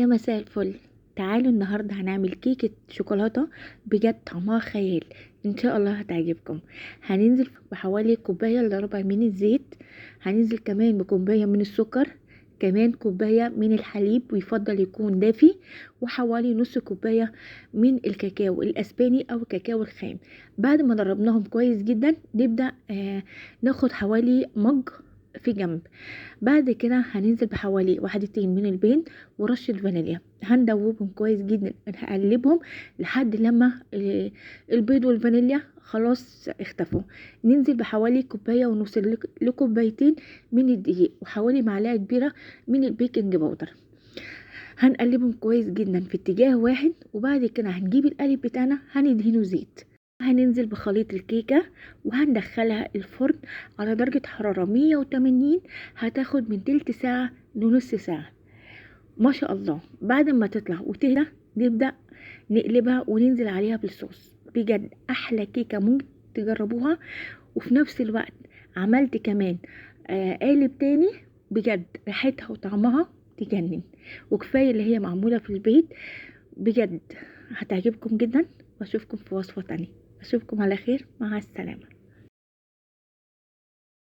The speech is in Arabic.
يا مساء الفل. تعالوا النهاردة هنعمل كيكة شوكولاتة بجد طعمها خيال. ان شاء الله هتعجبكم. هننزل بحوالي كوباية الا ربع من الزيت، هننزل كمان بكوباية من السكر، كمان كوباية من الحليب ويفضل يكون دافي، وحوالي نص كوباية من الكاكاو الاسباني او الكاكاو الخام. بعد ما ضربناهم كويس جدا نبدأ ناخد حوالي مج في جنب. بعد كده هننزل بحوالي واحدتين من البيض ورشة فانيليا، هندوبهم كويس جدا، هقلبهم لحد لما البيض والفانيليا خلاص اختفوا. ننزل بحوالي كوباية ونص لكوبايتين من الدقيق وحوالي معلقة كبيرة من البيكنج باودر. هنقلبهم كويس جدا في اتجاه واحد، وبعد كده هنجيب القالب بتاعنا هندهنه زيت. هننزل بخليط الكيكة وهندخلها الفرن على درجة حرارة 180، هتاخد من تلت ساعة لنص ساعة. ما شاء الله بعد ما تطلع وتهدى نبدأ نقلبها وننزل عليها بالصوص. بجد أحلى كيكة ممكن تجربوها. وفي نفس الوقت عملت كمان قالب تاني، بجد ريحتها وطعمها تجنن، وكفاية اللي هي معمولة في البيت. بجد هتعجبكم جدا، واشوفكم في وصفة تانية. اشوفكم على خير، مع السلامة.